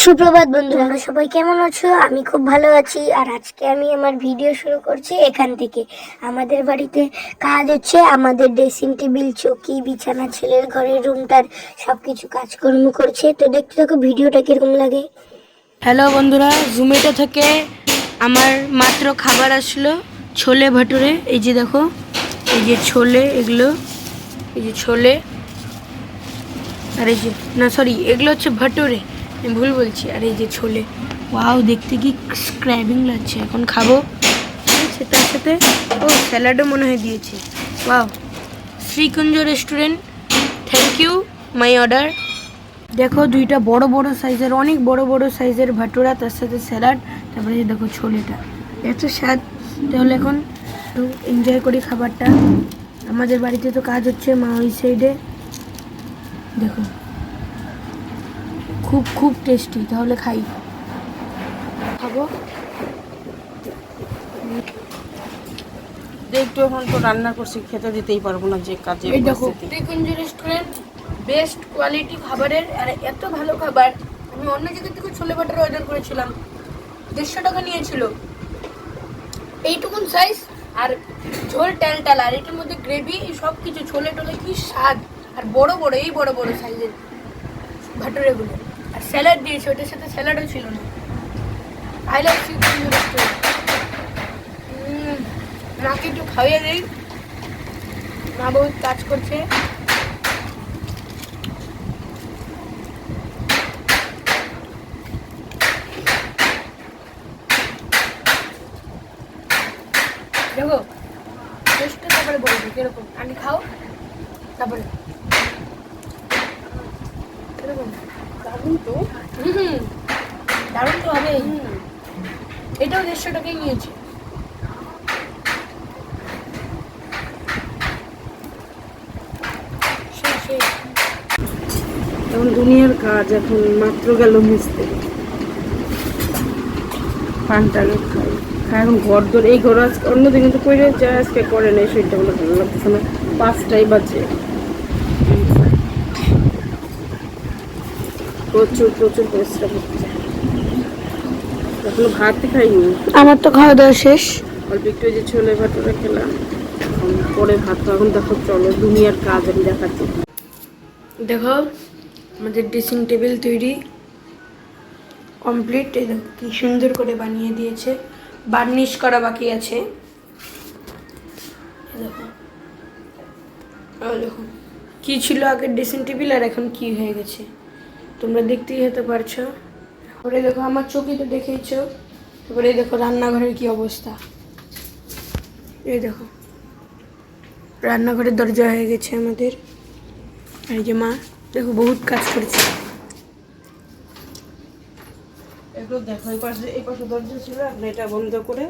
সুপ্রভাত বন্ধুরা, তোমরা সবাই কেমন আছো? আমি খুব ভালো আছি। আর আজকে আমি আমার ভিডিও শুরু করছি এখান থেকে। আমাদের বাড়িতে কাজ হচ্ছে, আমাদের ড্রেসিং টেবিল, চৌকি, বিছানা, ছেলের ঘরের রুমটার সবকিছু কাজকর্ম করছে। তো দেখতে থাকো ভিডিওটা কিরকম লাগে। হ্যালো বন্ধুরা, জোম্যাটো থেকে আমার মাত্র খাবার আসলো, ছোলে ভাটুরে। এই যে দেখো, এই যে ছোলে, এগুলো এই যে ছোলে, আর এই যে না সরি, এগুলো হচ্ছে ভাটুরে, আমি ভুল বলছি। আর এই যে ছোলে, ওয়াও দেখতে কি স্ক্র্যাবিং লাগছে। এখন খাবো। ঠিক আছে, তার সাথে ও স্যালাডও মনে হয় দিয়েছে। Wow, Srikunja restaurant, thank you my order. দেখো দুইটা বড় বড় সাইজের, অনেক বড় বড় সাইজের ভাটুরা, তার সাথে স্যালাড, তারপরে দেখো ছোলেটা এত স্বাদ। তাহলে এখন একটু এনজয় করি খাবারটা। আমাদের বাড়িতে তো কাজ হচ্ছে, মা ওই সাইডে। দেখো খুব খুব টেস্টি। তাহলে খাই, খাবো। একটু এখন তো রান্না করছি, খেতে দিতেই পারবো না যে কাজে। এই দেখো শ্রীকুঞ্জ রেস্টুরেন্ট, বেস্ট কোয়ালিটি খাবারের, আর এত ভালো খাবার। আমি অন্য জায়গা থেকে ছোলে ভাটুরা অর্ডার করেছিলাম, 150 টাকা নিয়েছিল, এইটুকুন সাইজ, আর ঝোল টাল, আর এটার মধ্যে গ্রেভি, সব কিছু, ছোলে টোলে কি স্বাদ। আর বড় বড়, এই বড় বড় সাইজের ভাটুরেগুলো, আর স্যালাড দিয়েছে, ওটার সাথে স্যালাডও ছিল না। I love Srikunja restaurant. মাকে একটু খাইয়ে দিই, মা বহুত কাজ করছে। দেখো টেস্টটা, তারপরে বলবো কিরকম। আগে খাও, তারপরে কিরকম। দারুণ তো। দারুণ তো হবে। এটাও 150 টাকাই নিয়েছে। এখন দুনিয়ার কাজ, এখন মাত্র গেল মিশতে, পানটাকে খাই খাই এখন ঘর ধরে। এই ঘর আজকে অন্যদিন কিন্তু করে যায়, আজকে করে নেই, শরীরটা বলে ভালো লাগতেছে না। 5টাই বাজে, প্রচুর প্রচুর পরিশ্রম হচ্ছে। এখনো ভাত খাইনি, আমার তো খাওয়া দাওয়া শেষ। অল্প একটু যে ছোলে ভাটুরে খেলাম, এখন পরে ভাত। এখন দেখো চলো দুনিয়ার কাজ আমি দেখাচ্ছি। দেখো আমাদের ড্রেসিং টেবিল তৈরি কমপ্লিট। এই দেখো কি সুন্দর করে বানিয়ে দিয়েছে, বার্নিশ করা বাকি আছে। এই দেখো, দেখো কি ছিল আগের ড্রেসিং টেবিল, আর এখন কি হয়ে গেছে তোমরা দেখতেই হতে পারছো। তারপরে দেখো আমার চোখে তো দেখেইছো। তারপরে দেখো রান্নাঘরের কি অবস্থা। এই দেখো রান্নাঘরের দরজা হয়ে গেছে আমাদের। এই যে মা দেখো বহুত কাজ করছে। এগুলো দেখো, এই পাশে দরজা ছিল, এখন এটা বন্ধ করে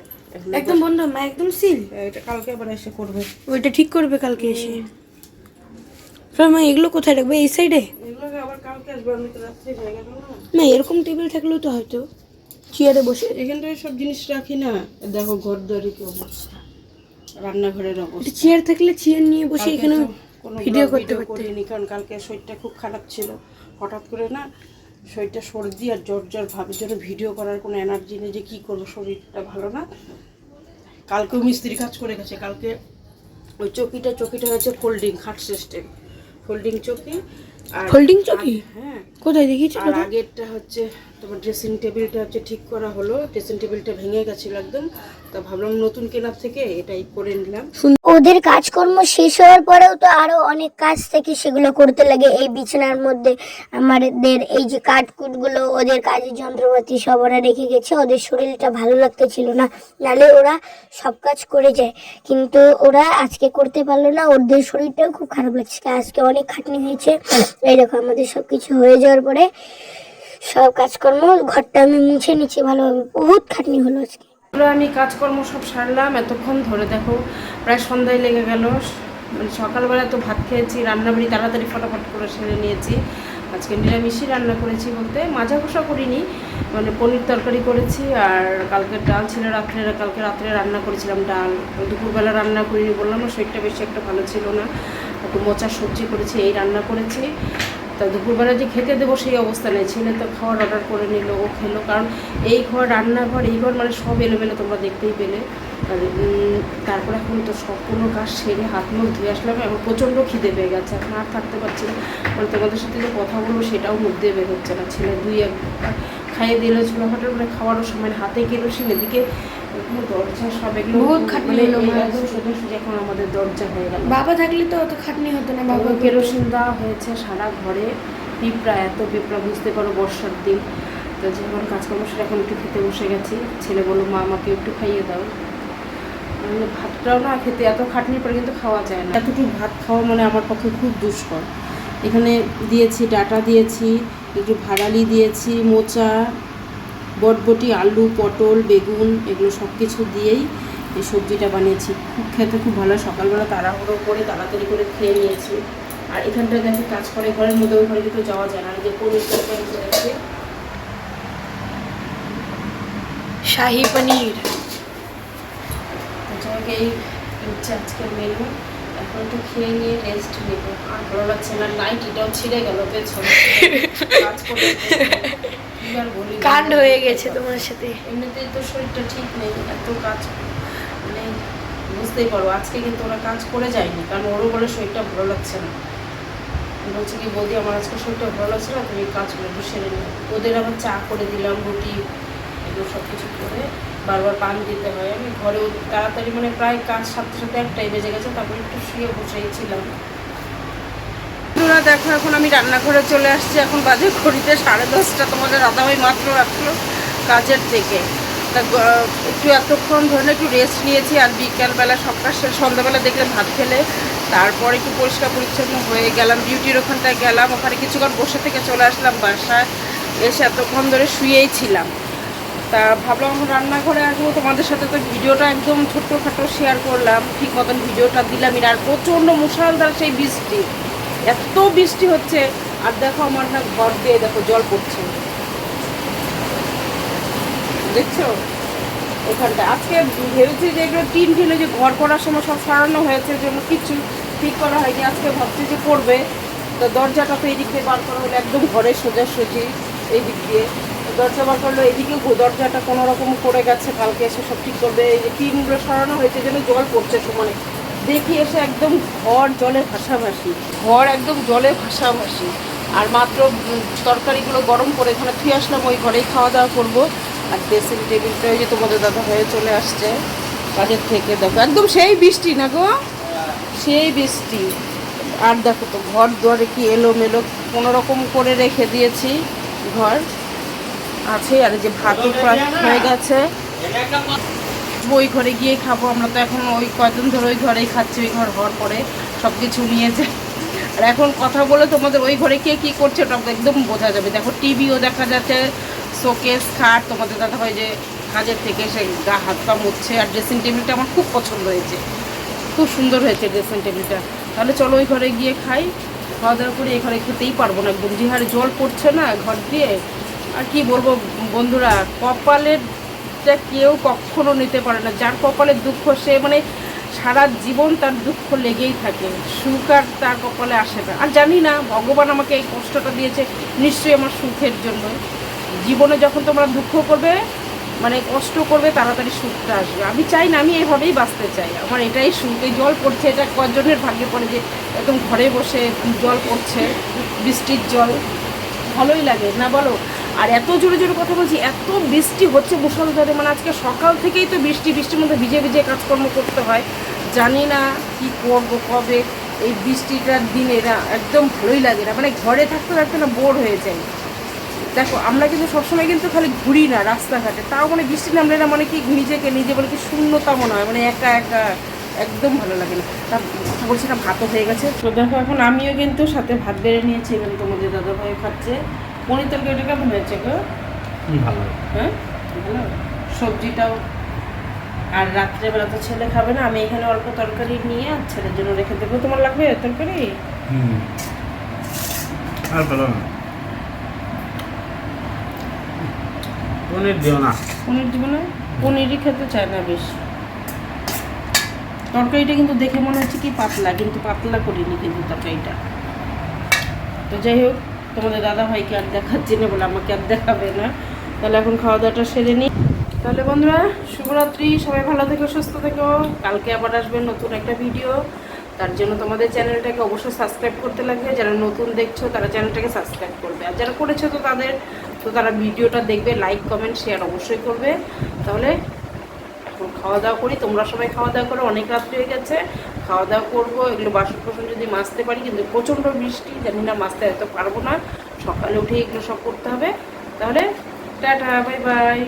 একদম বন্ধ, মা একদম সিল। এটা কালকে আবার এসে করবে, ওইটা ঠিক করবে কালকে এসে। মা এগুলো কোথায় রাখবে? এই সাইডে? এগুলোকে আবার কালকে আসবে, আমি তো রাত্রে হয়ে গেল না। না এরকম টেবিল থাকলেও তো হয়তো চেয়ারে বসে। এখানটায় সব জিনিস রাখি না। দেখো ঘর দরে কি অবস্থা, রান্নাঘরের অবস্থা। চেয়ার থাকলে চেয়ার নিয়ে বসে এখানে ভিডিও করতে করিনি, কারণ কালকে শরীরটা খুব খারাপ ছিল। হঠাৎ করে না শরীরটা সর্দি আর জ্বর জ্বর ভাবের জন্য ভিডিও করার কোনো এনার্জি নেই, যে কী করবো, শরীরটা ভালো না। কালকেও মিস্ত্রি কাজ করে গেছে। কালকে ওই চকিটা হয়েছে ফোল্ডিং খাট সিস্টেম, ফোল্ডিং চকি। আর ফোল্ডিং চকি? হ্যাঁ, কোথায় দেখিয়েছি? আর আগেরটা হচ্ছে তোমার ড্রেসিং টেবিলটা হচ্ছে ঠিক করা হলো, ড্রেসিং টেবিলটা ভেঙে গেছিল একদম। তা ভাবলাম নতুন কেনার থেকে এটাই করে নিলাম। ওদের কাজকর্ম শেষ হওয়ার পরেও তো আরো অনেক কাজ থেকে সেগুলো করতে লাগে। এই বিছানার মধ্যে আমাদের এই যে কাঠকুটগুলো, ওদের কাজের যন্ত্রপাতি সব ওরা রেখে গেছে। ওদের শরীরটা ভালো লাগতেছিল না, নালে ওরা সব কাজ করে যায়, কিন্তু ওরা আজকে করতে পারলো না। ওদের শরীরটাও খুব খারাপ লাগছে, আজকে অনেক খাটনি হয়েছে। এই দেখো আমাদের সবকিছু হয়ে যাওয়ার পরে সব কাজকর্ম, ঘরটা আমি মুছে নিচ্ছি ভালোভাবে, বহুত খাটনি হলো আজকে। আমি কাজকর্ম সব সারলাম এতক্ষণ ধরে, দেখো প্রায় সন্ধ্যায় লেগে গেল। মানে সকালবেলা তো ভাত খেয়েছি, রান্নাবাড়ি তাড়াতাড়ি ফটাফট করে সেরে নিয়েছি। আজকে নিরামিষই রান্না করেছি, বলতে মাজা কষা করিনি, মানে পনির তরকারি করেছি। আর কালকে ডাল ছিল রাত্রে, কালকে রাত্রে রান্না করেছিলাম ডাল। দুপুরবেলা রান্না করিনি, বললাম না শরীরটা বেশি একটা ভালো ছিল না, একটু মোচার সবজি করেছি, এই রান্না করেছি। তা দুপুরবেলা যে খেতে দেবো সেই অবস্থা নেই। ছেলে তো খাওয়ার অর্ডার করে নিল, ও খেলো, কারণ এই ঘর, রান্নাঘর, এই ঘর মানে সব এলোমেলো, তোমরা দেখতেই পেলে। আর তারপর এখন তো সম্পূর্ণ কাজ সেরে হাত মুখ ধুয়ে আসলাম, এখন প্রচণ্ড খিদে পেয়ে গেছে, এখন আর থাকতে পারছি না। মানে তোমাদের সাথে যে কথা বলবো সেটাও মুখ দিয়ে বের হচ্ছে না। ছেলে দুই একবার খাইয়ে দিলে ছোটোখাটোর মানে খাওয়ারও সময় হাতে কেরোসিন, এদিকে দরজা সব এগুলো বহুত খাটনি মানে হলো মার। একদম সোজাসুজি এখন আমাদের দরজা হয়ে গেল। বাবা থাকলে তো অত খাটনি হতো না। বাবা কেরোসিন দেওয়া হয়েছে সারা ঘরে, পিঁপড়া, এত পিঁপড়া বুঝতে পারো বর্ষার দিন। তো যেমন কাজকর্ম সেটা এখন একটু খেতে বসে গেছি। ছেলে বললো মা আমাকে একটু খাইয়ে দাও। মানে ভাতটাও না খেতে এত খাটনির পরে কিন্তু খাওয়া যায় না। এতটুকু ভাত খাওয়া মানে আমার পক্ষে খুব দুষ্কর। এখানে দিয়েছি ডাঁটা, দিয়েছি একটু ভাড়ালি, দিয়েছি মোচা, বটবটি, আলু, পটল, বেগুন, এগুলো সব কিছু দিয়েই এই সবজিটা বানিয়েছি। খুব খেতে খুব ভালো। সকালবেলা তাড়াহুড়ো করে তাড়াতাড়ি করে খেয়ে নিয়েছি। আর এখানটায় দেখি কাজ করে ঘরের মধ্যে, ওই ঘরে কিন্তু যাওয়া যায় না। যে পরিষ্কার করেছে শাহী পনির, এই হচ্ছে আজকের মেনু। এখন একটু খেয়ে নিয়ে রেস্ট নেব। আর ভালো লাগছে না, নাইট এটাও ছিঁড়ে গেল পেছনে কাজ করে। কি আর বলি, কাণ্ড হয়ে গেছে তোমার সাথে। এমনিতেই তো শরীরটা ঠিক নেই, এত কাজ মানে বুঝতেই পারো। আজকে কিন্তু ওরা কাজ করে যায়নি, কারণ ওরও বলে শরীরটা ভালো লাগছে না। বলছে কি বৌদি আমার আজকে শরীরটা ভালো লাগছে না, তুমি কাজগুলো একটু সেরে নিও। ওদের আবার চা করে দিলাম, রুটি, এগুলো সব কিছু করে বারবার পান দিতে হয়। আমি ঘরেও তাড়াতাড়ি মানে প্রায় কাজ সাথে সাথে একটাই বেজে গেছে, তারপরে একটু শুয়ে বসেই ছিলাম। দেখো এখন আমি রান্নাঘরে চলে আসছি। এখন বাজে ঘড়িতে 10:30। তোমাদের দাদাভাই মাত্র আসলো কাজের থেকে। তা একটু এতক্ষণ ধরে একটু রেস্ট নিয়েছি। আর বিকালবেলা সকাল সন্ধ্যাবেলা দেখলে ভাত খেলে তারপরে একটু পরিষ্কার পরিচ্ছন্ন হয়ে গেলাম, ডিউটির ওখানটায় গেলাম, ওখানে কিছুক্ষণ বসে থেকে চলে আসলাম বাসায়। এসে এতক্ষণ ধরে শুয়েই ছিলাম। তা ভাবলাম আমার রান্নাঘরে আসবো, তোমাদের সাথে তো ভিডিওটা একদম ছোট্টখাটো শেয়ার করলাম, ঠিক মতন ভিডিওটা দিলামই। আর প্রচণ্ড মুষলধার সেই বৃষ্টি, এত বৃষ্টি হচ্ছে। আর দেখো আমার না ঘর দিয়ে দেখো জল পড়ছে, দেখছো ওখানটা। আজকে ভেবেছি যে এগুলো টিন টিনে যে ঘর করার সময় সব সরানো হয়েছে, জন্য কিছু ঠিক করা হয়নি। আজকে ভাবছি যে করবে। তো দরজাটা তো এই দিক দিয়ে বার করা হলো, একদম ঘরের সোজাসুজি এই দিক দিয়ে দরজা বার করলো। এদিকেও দরজাটা কোনো রকম করে গেছে, কালকে এসে সব ঠিক করবে। এই যে টিনগুলো সরানো হয়েছে, যেন জল পড়ছে সমানে। দেখি এসে একদম ঘর জলে ভাসাভাসি, ঘর একদম জলে ভাসাভাসি। আর মাত্র তরকারিগুলো গরম করে এখানে থুয়ে আসলাম, ওই ঘরেই খাওয়া দাওয়া করবো। আর ড্রেসিং টেবিলটা ওই যে তোমাদের দাদা হয়ে চলে আসছে কাজের থেকে। দেখো একদম সেই বৃষ্টি না গো, সেই বৃষ্টি। আর দেখো তো ঘর দুয়ারে কি এলোমেলো কোনো রকম করে রেখে দিয়েছি। ঘর আছে আর যে ভাতও প্রায় হয়ে গেছে, ওই ঘরে গিয়ে খাবো। আমরা তো এখন ওই কয়েকদিন ধরে ওই ঘরেই খাচ্ছি, ওই ঘর হওয়ার পরে সব কিছু নিয়েছে। আর এখন কথা বলে তোমাদের ওই ঘরে কে কী করছে ওটা একদম বোঝা যাবে। দেখো টিভিও দেখা যাচ্ছে, শোকেস, খাট। তোমাদের দাদা হয় যে কাজের থেকে সে গা হাত পা মুছছে। আর ড্রেসিং টেবিলটা আমার খুব পছন্দ হয়েছে, খুব সুন্দর হয়েছে ড্রেসিং টেবিলটা। তাহলে চলো ওই ঘরে গিয়ে খাই, খাওয়া দাওয়া করে। এই ঘরে খেতেই পারবো না, একদম যে হারে জল পড়ছে না ঘর দিয়ে। আর কি বলবো বন্ধুরা, কপালেরটা কেউ কখনো নিতে পারে না। যার কপালের দুঃখ সে মানে সারা জীবন তার দুঃখ লেগেই থাকে, সুখ আর তার কপালে আসে না। আর জানি না ভগবান আমাকে এই কষ্টটা দিয়েছে নিশ্চয়ই আমার সুখের জন্য। জীবনে যখন তোমরা দুঃখ করবে মানে কষ্ট করবে, তাড়াতাড়ি সুখটা আসবে। আমি চাই না, আমি এভাবেই বাঁচতে চাই, আমার এটাই সুখ। এই জল পড়ছে, এটা কজনের ভাগ্যে পড়ে যে একদম ঘরে বসে জল পড়ছে, বৃষ্টির জল, ভালোই লাগে না বলো? আর এত জোরে জোরে কথা বলছি, এত বৃষ্টি হচ্ছে মুষলধারে। মানে আজকে সকাল থেকেই তো বৃষ্টির মধ্যে ভিজে ভিজে কাজকর্ম করতে হয়। জানি না কি করবো কবে এই বৃষ্টিটার দিনে, না একদম ভালোই লাগে না। মানে ঘরে থাকতে থাকতে না বোর হয়ে যায়। দেখো আমরা কিন্তু সবসময় কিন্তু খালি ঘুরি না রাস্তাঘাটে, তাও মানে বৃষ্টি নামলে না মানে কি নিজেকে নিজে বলে কি শূন্যতা মনে হয়, মানে একা একা একদম ভালো লাগে না। তা কথা বলছি না, ভাতও হয়ে গেছে। তো দেখো এখন আমিও কিন্তু সাথে ভাত বেড়ে নিয়েছি, এবং তোমাদের দাদা ভাই খাচ্ছে। পনির তরকারিটা কেমন হয়েছে গো? ভালো। হ্যাঁ ভালো, সবজিটাও। আর রাত্রেবেলা তো ছেলে খাবে না, আমি এখানে অল্প তরকারি নিয়ে আর ছেলের জন্য রেখে দেবো। তোমার লাগবে তরকারি? আর ভালো না, পনির দিও না। পনির দিব না, পনিরই খেতে চায় না বেশ। তরকারিটা কিন্তু দেখে মনে হচ্ছে কি পাতলা, কিন্তু পাতলা করিনি কিন্তু তরকারিটা। তো যাই হোক, তোমাদের দাদা ভাইকে আর দেখাচ্ছি না বলে আমাকে আর দেখাবে না। তাহলে এখন খাওয়া দাওয়াটা সেরে নিই। তাহলে বন্ধুরা, শুভরাত্রি, সবাই ভালো থেকো, সুস্থ থেকো। কালকে আবার আসবে নতুন একটা ভিডিও। তার জন্য তোমাদের চ্যানেলটাকে অবশ্যই সাবস্ক্রাইব করতে লাগবে। যারা নতুন দেখছো তারা চ্যানেলটাকে সাবস্ক্রাইব করবে, আর যারা করেছো তো তারা ভিডিওটা দেখবে, লাইক কমেন্ট শেয়ার অবশ্যই করবে। তাহলে এখন খাওয়া দাওয়া করি, তোমরা সবাই খাওয়া দাওয়া করো, অনেক রাত্রি হয়ে গেছে, খাওয়া দাওয়া করবো। এগুলো বাসন কোসন যদি মাজতে পারি, কিন্তু প্রচণ্ড বৃষ্টি, জানি না মাজতে এত পারবো না, সকালে উঠে এগুলো সব করতে হবে। তাহলে টাটা, বাই বাই।